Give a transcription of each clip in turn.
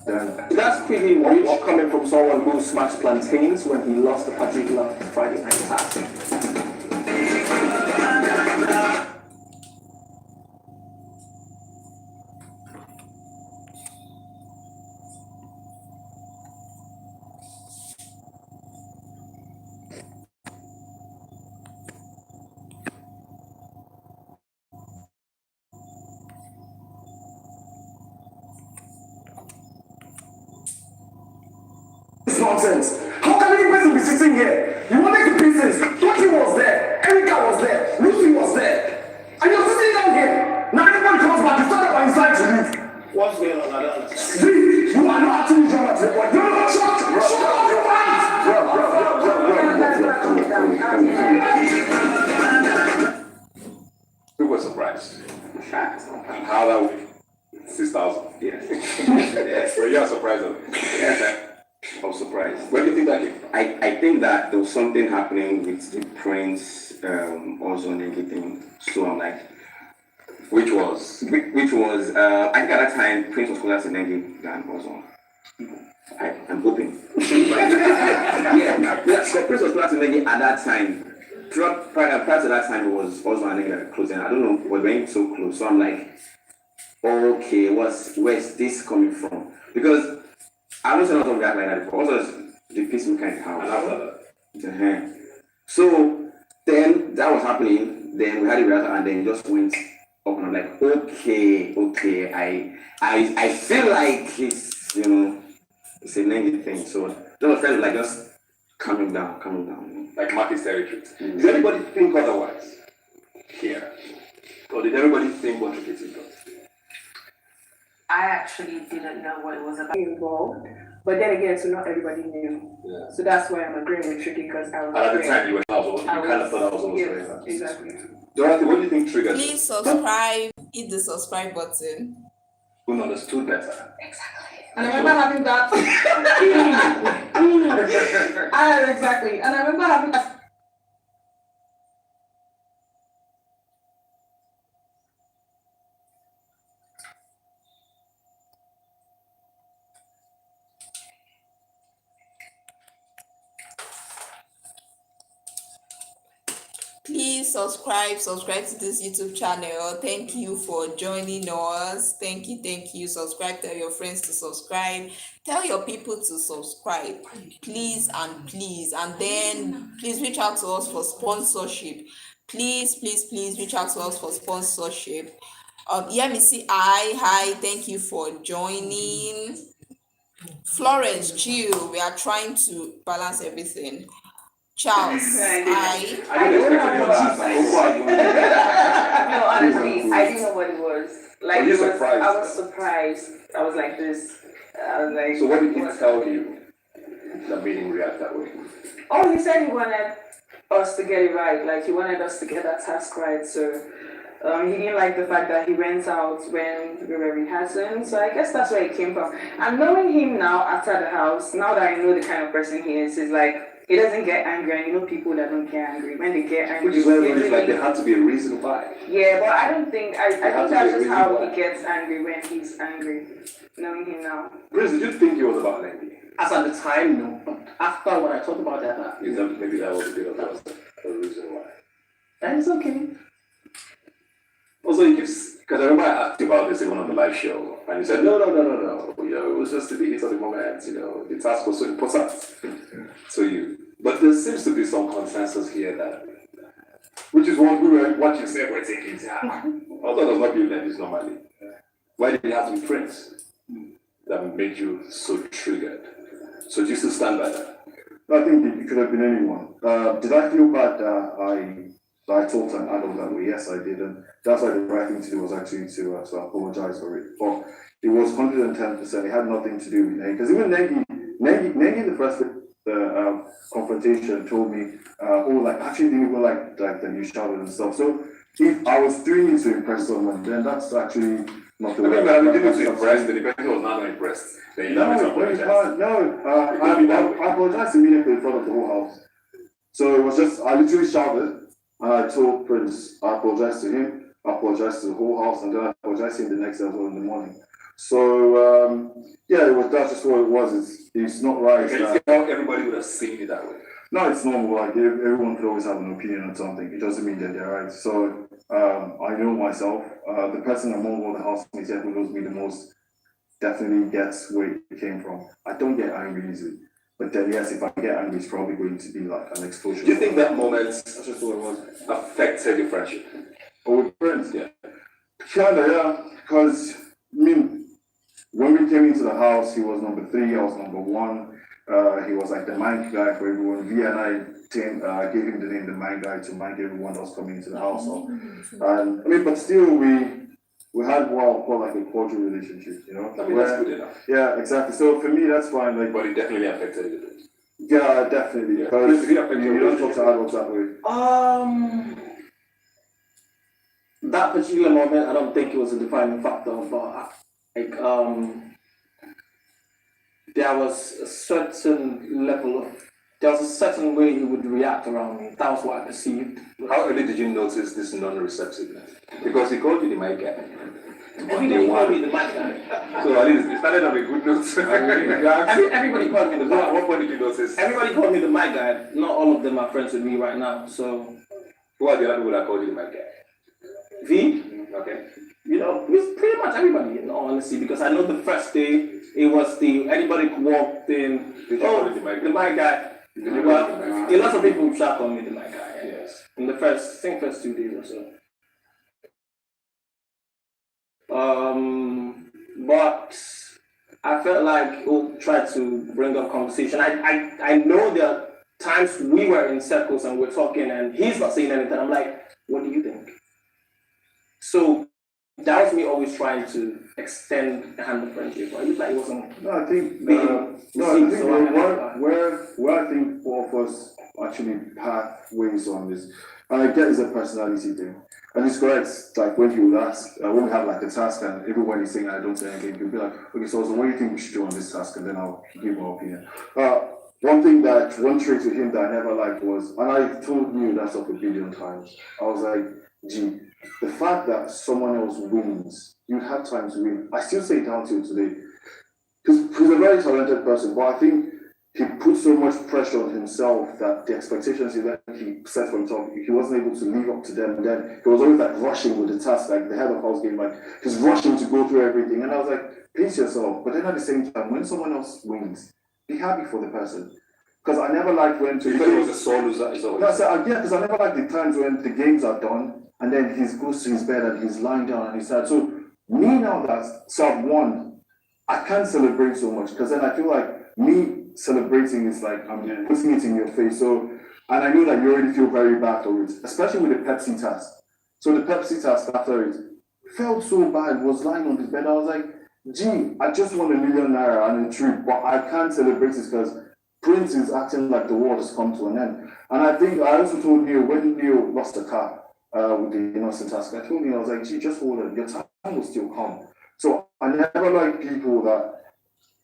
That's pretty rich coming from someone who smashed plantains when he lost a particular Friday night task. Nonsense. How can any person be sitting here? You wanted to business. Totti was there. Erica was there. Lucy was there. And you're sitting down here. Now everybody comes back. You start up and decide to leave. What's going on? I don't understand. See, you are not actually drama to the point. No, shut up your mouth. We were surprised. And how that we 6,000. Yeah. Were you surprised of it? Yeah. I was surprised. Where do you think that came from? I think that there was something happening with the Prince also and everything. So I'm like, Which was? I think at that time Prince was closer to Nengi than also. I'm hoping. yeah, so Prince was closer to Nengi at that time. Prior to that time, it was also Nengi that close, and I don't know, we're going so close. So I'm like, okay, where's this coming from? Because I don't see a lot of guys like that before. Also, the peacemaker in the house. So then that was happening. Then we had a rehearsal, and then it just went up, and I'm like, okay. I feel like it's it's a negative thing. So that was kind of like just calming down. Like Marcus territory. Did anybody think otherwise here? Or did everybody think what it is? I actually didn't know what it was about involved, but then again, so not everybody knew. Yeah. So that's why I'm agreeing with Tricky, because I was. And at the time you were also, you kind of thought I was also yes, exactly. Dorothy, what do you think triggered? Please subscribe. Hit the subscribe button. Who understood better? Exactly. And I remember having that. Exactly. And I remember having that. Please subscribe to this YouTube channel. Thank you for joining us. Thank you. Subscribe, tell your friends to subscribe. Tell your people to subscribe. Please. And then please reach out to us for sponsorship. Please reach out to us for sponsorship. Hi, thank you for joining. Florence, chill. We are trying to balance everything. Charles, I honestly, I didn't know what it was. Like, Were you surprised? I was surprised. I was like this. I was like. So what did he tell you that made him react that way? Oh, he said he wanted us to get it right. Like, he wanted us to get that task right. So he didn't like the fact that he went out when we were rehearsing. So I guess that's where it came from. And knowing him now after the house, now that I know the kind of person he is like, he doesn't get angry, and people that don't get angry. When they get angry, which is why it's like there had to be a reason why. Yeah, but I don't think I think that's just how he gets angry when he's angry. Knowing him now. Chris, did you think he was about Nengi? As at the time, no. But after when I thought about that, Maybe that was a bit of a reason why. that is okay. Also, because I remember I asked you about this even on the live show, and you said, no. It was just the heat of the moment, the task was so important. But there seems to be some consensus here that, which is what you said we're thinking, although does not believe that is normally. Why did it have to be Prince that made you so triggered? So do you still stand by that? I think it could have been anyone. Did I feel bad that I talked to an adult that way? Yes, I did. And that's why the right thing to do was actually to apologize for it. But it was 110%. It had nothing to do with Nengi. Because even Nengi in the first confrontation told me, actually didn't even like that you shouted and stuff. So if I was doing it to impress someone, then that's actually not the way. I didn't to impress, the person was not impressed. Then I apologized immediately in front of the whole house. So it was just, I literally shouted, and I told Prince, I apologized to him, I apologized to the whole house, and then I apologized to him the next day as well in the morning. So yeah, that's just what it was. It's not right. Can you see how everybody would have seen it that way? No, it's normal. Like everyone could always have an opinion on something. It doesn't mean that they're right. So I know myself. The person among all the housemates who knows me the most definitely gets where it came from. I don't get angry easily, but then yes, if I get angry, it's probably going to be like an explosion. Do you think that moment, that's just what it was, affected your friendship? Oh, with friends? Yeah. Kinda, yeah. Because I mean, when we came into the house, he was number 3. I was number 1. He was like the mic guy for everyone. V and I gave him the name the mic guy to mic everyone else coming into the house. And I mean, but still, we had what I'll call like a cordial relationship, you know. I mean, that's good enough. Yeah, exactly. So for me, that's fine. Like, But it definitely affected it a bit. yeah, definitely. Because you don't talk to adults that way. That particular moment, I don't think it was a defining factor, but there was a certain way he would react around me. That was what I perceived. How early did you notice this non-receptiveness? Because he called you the mic guy. Everybody called me the mic guy. So at least it started on a good note. Everybody called me the So mic at what point did you notice? Everybody called me the mic guy. Not all of them are friends with me right now. So Who are the other people that called you the mic guy? V, Okay. you know, it's pretty much everybody in all honesty, because I know the first day it was anybody walked in, Did you call it the mic the mic guy. Well, a lot of people shot on me the mic guy. Yes. In the first 2 days or so. But I felt like tried to bring up conversation. I know there are times we were in circles and we're talking and he's not saying anything. I'm like, what do you think? So that was me always trying to extend a hand of friendship. But it wasn't. No, I think So where I think both of us actually pathways on this, and I get is a personality thing. And it's correct, like when he would ask, when we have like a task and everyone is saying I don't say anything, he'll be like, okay, so what do you think we should do on this task? And then I'll give my opinion. One trait with him that I never liked was, and I told you that stuff a billion times, I was like, gee, the fact that someone else wins, you'd have time to win. I still say it down till today. Because he's a very talented person, but I think he put so much pressure on himself that the expectations he set for himself, he wasn't able to live up to them. And then he was always like rushing with the task, like the head of house game, like he's rushing to go through everything. And I was like, pace yourself. But then at the same time, when someone else wins, be happy for the person. Because I never liked when So you thought he was a sore loser? because I never liked the times when the games are done and then he goes to his bed and he's lying down and he's sad. So me now that I've won, I can't celebrate so much because then I feel like me celebrating is like I'm putting it in your face. So, and I know that you already feel very bad for it, especially with the Pepsi task. So the Pepsi task after it felt so bad, was lying on his bed. I was like, gee, I just won ₦1 million and a trip, but I can't celebrate this because Prince is acting like the world has come to an end. And I think I also told Neil, when Neil lost the car with the innocent task, I told Neil, I was like, gee, just hold on, your time will still come. So I never like people that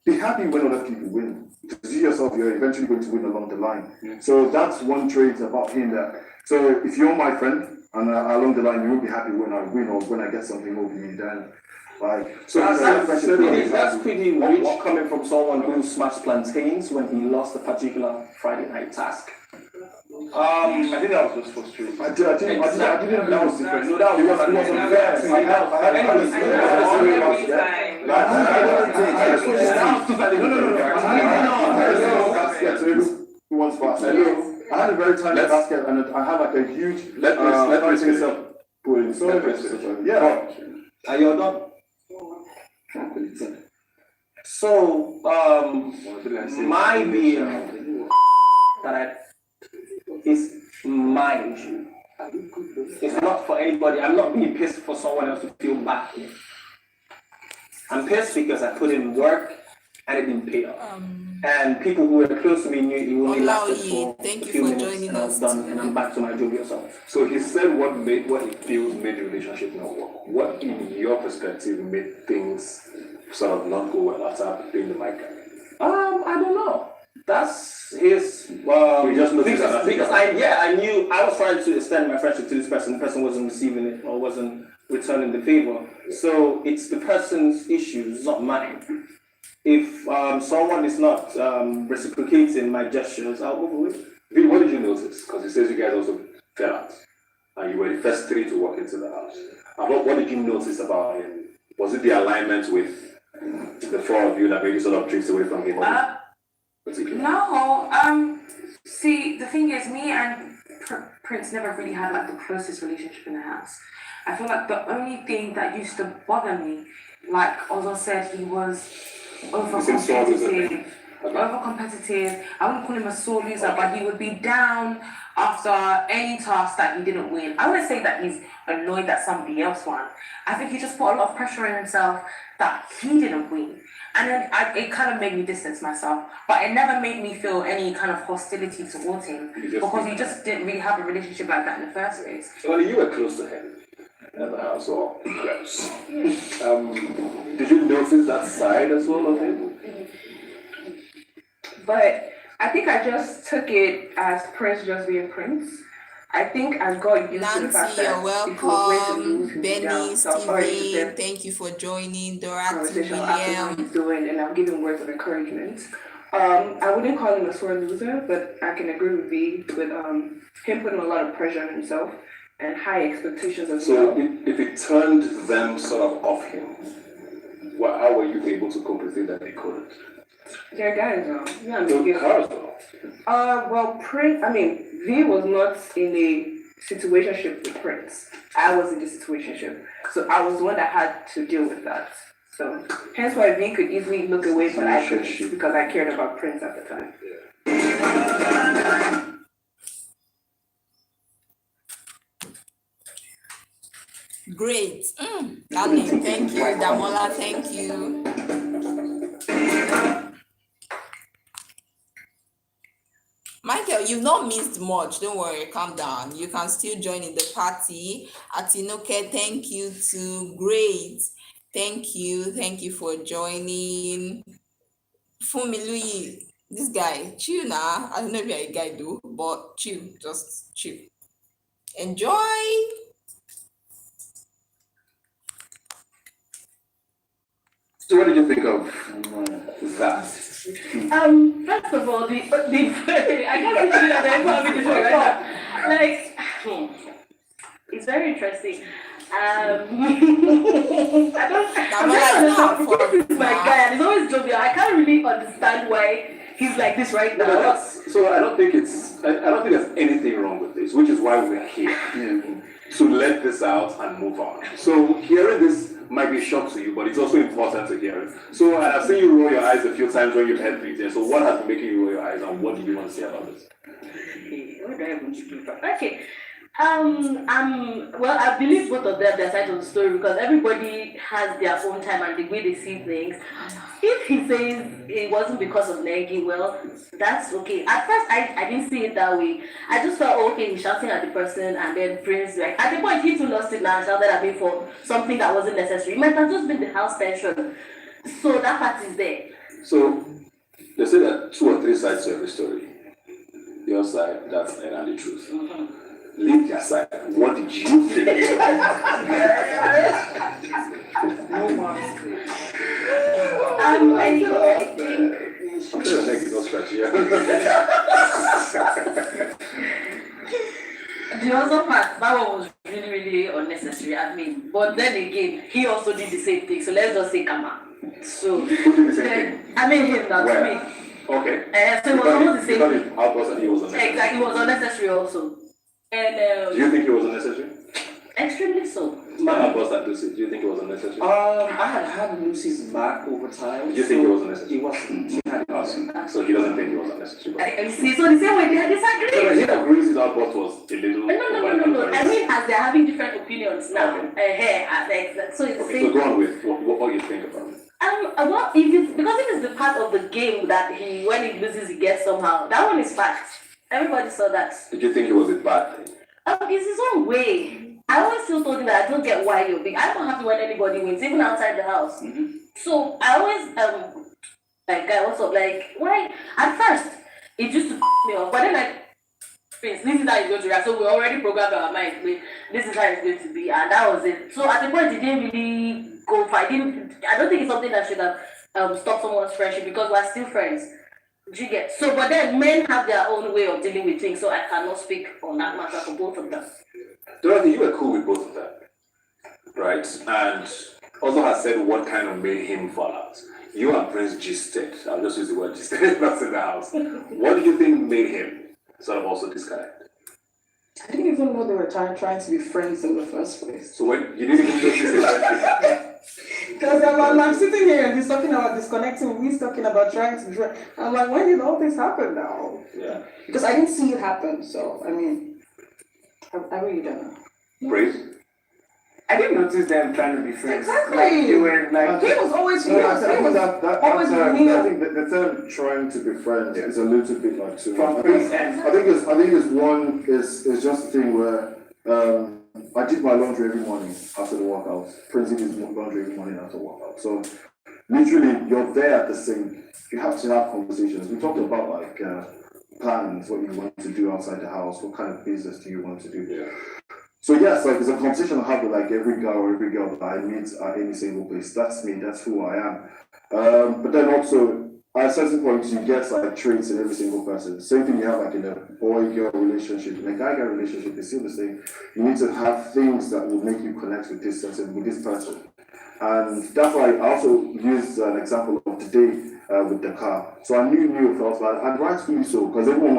be happy when other people win. Because you yourself, you're eventually going to win along the line. So that's one trait about him that, so if you're my friend, and along the line you won't be happy when I win or when I get something over you, then like, so that's pretty rich coming from someone who smashed plantains when he lost a particular Friday night task. I think that was just frustrating. I didn't know that was different. No, that was unfair. I had a very tiny basket and I had like a huge yeah. Are you done? So, my being that is my issue. It's not for anybody. I'm not being pissed for someone else to feel bad. I'm pissed because I put in work and it didn't pay off. And people who were close to me knew it only lasted for a few minutes and I was done and I'm back to my jovial self. So he said what he feels made the relationship not work. What in your perspective made things sort of not go well after being the mic guy? I don't know. That's his. You just noticed that, I think. Because I knew I was trying to extend my friendship to this person. The person wasn't receiving it or wasn't returning the favor. So it's the person's issues, not mine. If someone is not reciprocating my gestures, I'll move away. Vin, what did you notice? Because it says you guys also fell out, and you were the first three to walk into the house. And what did you notice about him? Was it the alignment with the four of you that made you sort of drift away from him? No, see, the thing is, me and Prince never really had like the closest relationship in the house. I feel like the only thing that used to bother me, like Ozo said, he was over-competitive. Over-competitive. I wouldn't call him a sore loser, but he would be down after any task that he didn't win. I wouldn't say that he's annoyed that somebody else won. I think he just put a lot of pressure on himself that he didn't win. And then it kind of made me distance myself. But it never made me feel any kind of hostility towards him because he just didn't really have a relationship like that in the first place. So you were close to him at the house, or close. Did you notice that side as well of him? But I think I just took it as Prince just being Prince. I think I got used to the fact Nancy, that you're if he was going to lose, welcome. he'd be down. Benny, So I was already with Steven, them. thank you for joining. Dorothy, Conversation after what William. he's doing, and I'm giving words of encouragement. I wouldn't call him a sore loser, but I can agree with V with him putting a lot of pressure on himself and high expectations as So well. if it turned them sort of off him, how were you able to cope with it that they couldn't? They're guys now. Yeah, So I'm how as well? well, V was not in a situationship with Prince. I was in the situationship. So I was the one that had to deal with that. So hence why V could easily look away, but I couldn't because I cared about Prince at the time. Great. Darling, thank you. Damola, thank you. Michael, you've not missed much. Don't worry, calm down. You can still join in the party. Atinoke, thank you too. Great. Thank you for joining. Fumilui, this guy, chill now. I don't know if you're a guy though, but chill, just chill. Enjoy. So what did you think of that? First of all, I can't really that I'm having this right now. Like, it's very interesting. I don't know. This is my guy, and he's always joking. I can't really understand why he's like this right now. I don't think there's anything wrong with this, which is why we're here. To let this out and move on. So hearing this might be a shock to you, but it's also important to hear it. So I've seen you roll your eyes a few times when you've heard things. So what has been making you roll your eyes, and what do you want to say about this? What do I want to do? Okay. Well, I believe both of them their side of the story because everybody has their own time and the way they see things. If he says it wasn't because of Negi, well, that's okay. At first, I didn't see it that way. I just felt, okay, he's shouting at the person, and then Prince, like, at the point, he too lost it now and shouted at me for something that wasn't necessary. It might have just been the house tension. So that part is there. So they say that 2 or 3 sides to every story. Your side, that's the truth. Leave their side. What did you think? The other part, that one was really, really unnecessary, I mean. But then again, he also did the same thing. So let's just say Kama. So, Who did the same thing? I mean him, not Where? me. Okay. So it was almost the same thing. Because outburst and he was unnecessary. Exactly, it was unnecessary also. And Do you think it was unnecessary? extremely so. Outburst and Lucy, do you think it was unnecessary? I had Lucy's back over time. Do you think it was unnecessary? It wasn't. She had it. Awesome. So he doesn't think it was unnecessary. You see, so the same way they disagree. He agrees his outburst was a little. No. I mean, as they're having different opinions now. So it's the Okay, same. so go on with what you think about it. Well, because it is the part of the game that when he loses, he gets somehow. That one is fact. Everybody saw that. Did you think it was a bad thing? It's his own way. I always still told him that I don't get why you're big. I don't have to when anybody wins, even outside the house. So I always Like, guy, what's up? Like, why? At first, it used to me off, but then like, this is how it's going to react. So we already programmed our mind. This is how it's going to be, and that was it. So at the point, it didn't really go for. I don't think it's something that should have stopped someone's friendship because we're still friends. Do you get? So, but then men have their own way of dealing with things, so I cannot speak on that matter for both of them. Dorothy, you were cool with both of them, right? And also has said what kind of made him fall out. You and Prince gisted. I'll just use the word gisted. That's in the house. What do you think made him sort of also disconnect? I didn't even know they were trying to be friends in the first place. So when you didn't even notice it. Because I'm sitting here and he's talking about disconnecting, he's talking about trying to drink. I'm like, when did all this happen now? Yeah. Because I didn't see it happen, so I mean, I really don't know. Praise? I didn't notice them trying to be friends. Exactly. Like, they were like, He was always No, I think always I real. think the term trying to be friends is a little bit like too From much. Prince and- I think it's just a thing where I did my laundry every morning after the workout. Prince did his laundry every morning after workout. So literally you're there at the sink. You have to have conversations. We talked about like plans, what you want to do outside the house, what kind of business do you want to do. Yeah. So yes, like it's a conversation I have with like every guy or every girl that I meet at any single place. That's me, that's who I am. But then also at a certain point you get like traits in every single person. Same thing you have like in a boy-girl relationship, in a guy-girl relationship, it's still the same. You need to have things that will make you connect with this person, with this person. And that's why I also used an example of today with the car. So I knew it felt bad, and rightfully so, because everyone